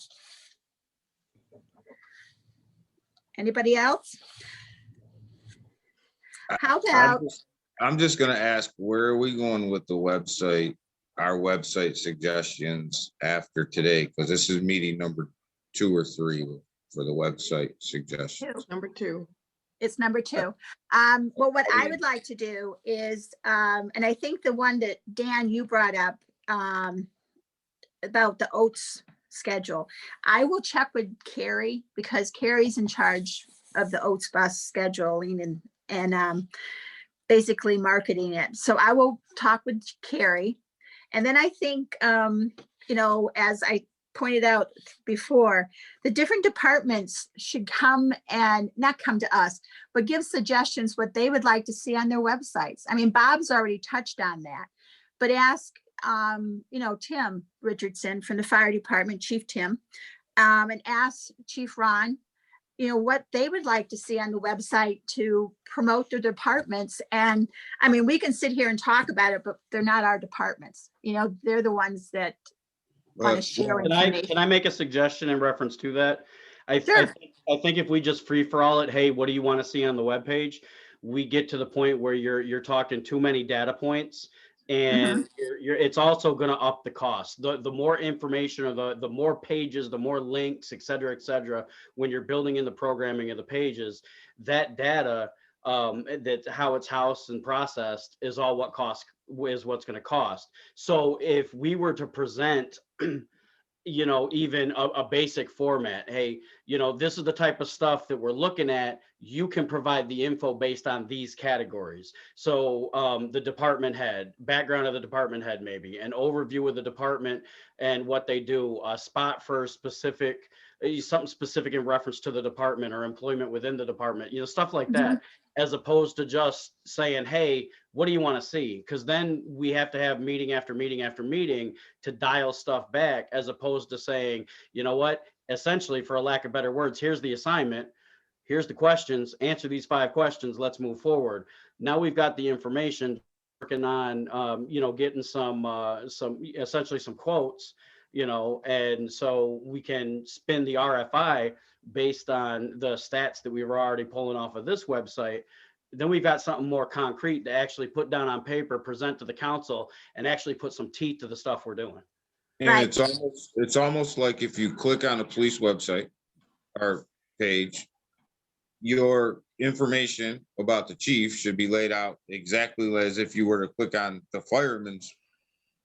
Anybody else? How about?
I'm just gonna ask, where are we going with the website, our website suggestions after today? Because this is meeting number 2 or 3 for the website suggestions.
Number 2.
It's number 2. Well, what I would like to do is, and I think the one that Dan, you brought up about the oats schedule. I will check with Carrie because Carrie's in charge of the Oats bus scheduling and basically marketing it. So I will talk with Carrie. And then I think, as I pointed out before, the different departments should come and not come to us, but give suggestions what they would like to see on their websites. I mean, Bob's already touched on that, but ask, Tim Richardson from the fire department, Chief Tim, and ask Chief Ron, what they would like to see on the website to promote their departments. And I mean, we can sit here and talk about it, but they're not our departments. They're the ones that want to share information.
Can I make a suggestion in reference to that? I
Sure.
think if we just free for all it, hey, what do you want to see on the webpage? We get to the point where you're talking too many data points, and it's also going to up the cost. The more information, or the more pages, the more links, et cetera, when you're building in the programming of the pages, that data, that how it's housed and processed is all what costs, is what's going to cost. So if we were to present even a basic format, hey, this is the type of stuff that we're looking at, you can provide the info based on these categories. So the department head, background of the department head, maybe an overview of the department and what they do, a spot for specific, something specific in reference to the department or employment within the department, stuff like that, as opposed to just saying, hey, what do you want to see? Because then we have to have meeting after meeting after meeting to dial stuff back, as opposed to saying, you know what, essentially, for a lack of better words, here's the assignment, here's the questions, answer these 5 questions, let's move forward. Now we've got the information, working on, getting some essentially some quotes, and so we can spin the RFI based on the stats that we were already pulling off of this website. Then we've got something more concrete to actually put down on paper, present to the council, and actually put some teeth to the stuff we're doing.
And
Right.
it's almost like if you click on the police website or page, your information about the chief should be laid out exactly as if you were to click on the fireman's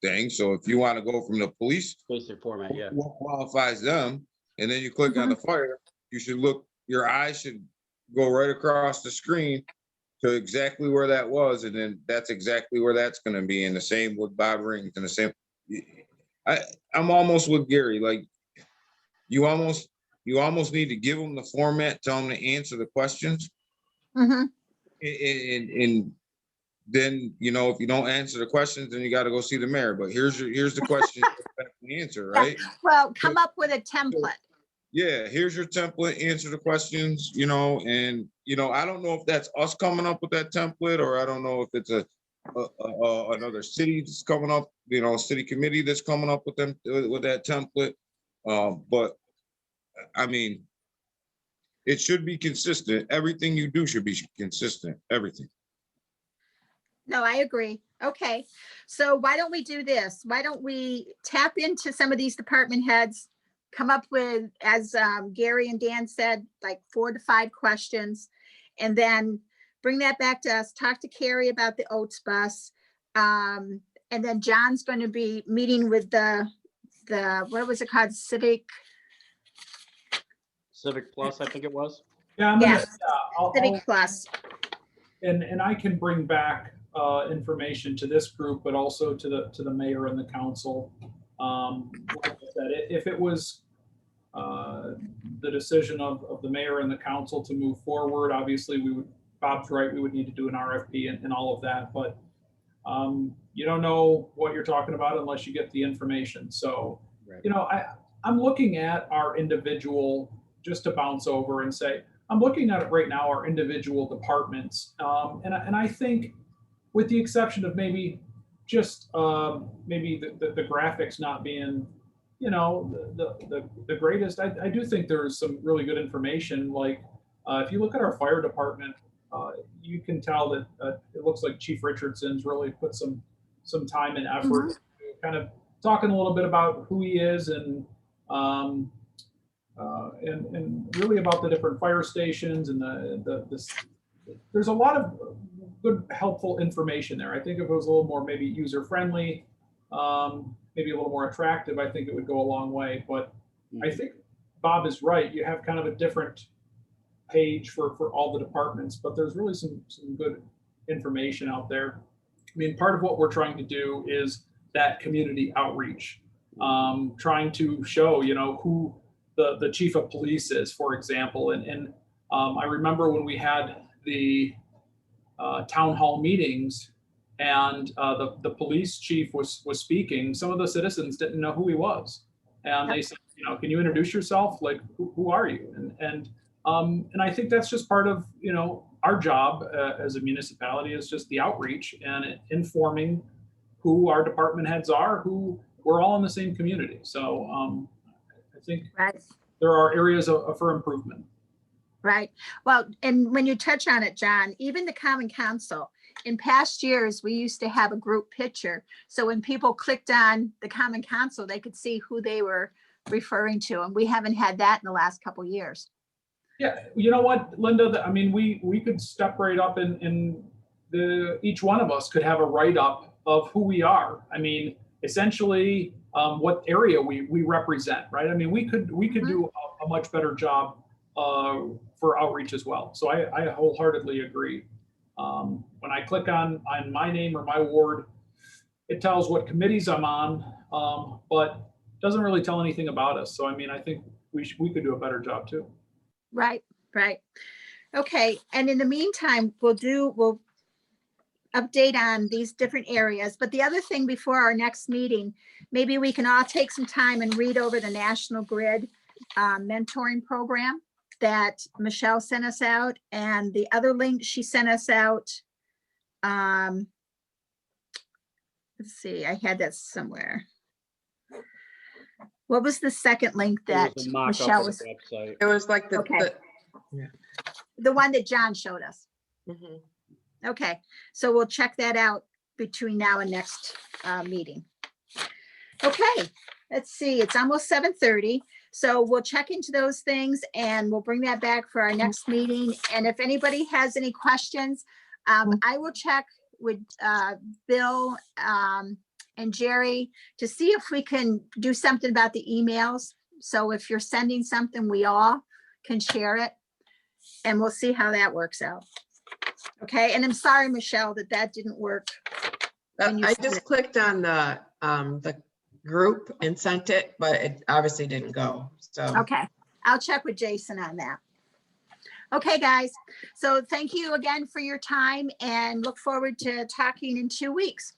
thing. So if you want to go from the police
Basic format, yeah.
what qualifies them, and then you click on the fire, you should look, your eyes should go right across the screen to exactly where that was, and then that's exactly where that's going to be. And the same with Bob Rings, and the same. I'm almost with Gary. Like you almost need to give them the format, tell them to answer the questions, and then if you don't answer the questions, then you got to go see the mayor. But here's the question, the answer, right?
Well, come up with a template.
Yeah, here's your template, answer the questions, and I don't know if that's us coming up with that template, or I don't know if it's another city that's coming up, city committee that's coming up with that template. But I mean, it should be consistent. Everything you do should be consistent, everything.
No, I agree. Okay. So why don't we do this? Why don't we tap into some of these department heads, come up with, as Gary and Dan said, like 4 to 5 questions, and then bring that back to us, talk to Carrie about the Oats bus. And then John's going to be meeting with the what was it called? Civic
Plus, I think it was.
Yeah,
Yes.
I'll-
Civic Plus.
And I can bring back information to this group, but also to the mayor and the council. Like I said, if it was the decision of the mayor and the council to move forward, obviously Bob's right, we would need to do an RFP and all of that, but you don't know what you're talking about unless you get the information. So,
Right.
I'm looking at our individual, just to bounce over and say, I'm looking at it right now, our individual departments. And I think, with the exception of maybe just maybe the graphics not being, the greatest, I do think there's some really good information. Like if you look at our fire department, you can tell that it looks like Chief Richardson's really put some time and effort, kind of talking a little bit about who he is and really about the different fire stations and there's a lot of good, helpful information there. I think if it was a little more maybe user friendly, maybe a little more attractive, I think it would go a long way. But I think Bob is right. You have kind of a different page for all the departments, but there's really some good information out there. I mean, part of what we're trying to do is that community outreach, trying to show, who the chief of police is, for example. And I remember when we had the town hall meetings and the police chief was speaking, some of the citizens didn't know who he was. And they said, can you introduce yourself? Like, who are you? And I think that's just part of, our job as a municipality is just the outreach and informing who our department heads are, who we're all in the same community. So I think there are areas for improvement.
Right. Well, and when you touch on it, John, even the Common Council, in past years, we used to have a group picture. So when people clicked on the Common Council, they could see who they were referring to. And we haven't had that in the last couple of years.
Yeah, you know what, Linda, I mean, we could step right up and each one of us could have a write-up of who we are. I mean, essentially, what area we represent, right? I mean, we could do a much better job for outreach as well. So I wholeheartedly agree. When I click on my name or my ward, it tells what committees I'm on, but doesn't really tell anything about us. So I mean, I think we could do a better job too.
Right. Okay. And in the meantime, we'll update on these different areas. But the other thing before our next meeting, maybe we can all take some time and read over the National Grid mentoring program that Michelle sent us out, and the other link she sent us out. Let's see, I had that somewhere. What was the second link that
It was a mock-up
Michelle
of
was?
the website.
It was like
Okay. The one that John showed us.
Mhm.
Okay, so we'll check that out between now and next meeting. Okay, let's see, it's almost 7:30. So we'll check into those things and we'll bring that back for our next meeting. And if anybody has any questions, I will check with Bill and Jerry to see if we can do something about the emails. So if you're sending something, we all can share it and we'll see how that works out. Okay, and I'm sorry, Michelle, that didn't work. when you
I
sent
just
it.
clicked on the group and sent it, but it obviously didn't go. So
Okay, I'll check with Jason on that. Okay, guys, so thank you again for your time and look forward to talking in 2 weeks.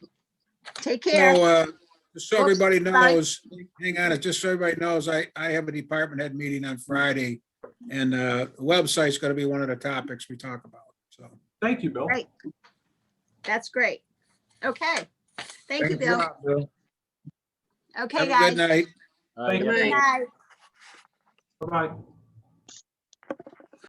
Take care.
So, just so
Oops,
everybody
sorry.
knows, hang on, just so everybody knows, I have a department head meeting on Friday. And the website's gonna be one of the topics we talk about, so.
Thank you, Bill.
Great. That's great. Okay, thank you, Bill. Okay,
Have a
guys.
good night.
All right,
Thank
yeah.
you.
Good night.
Bye-bye.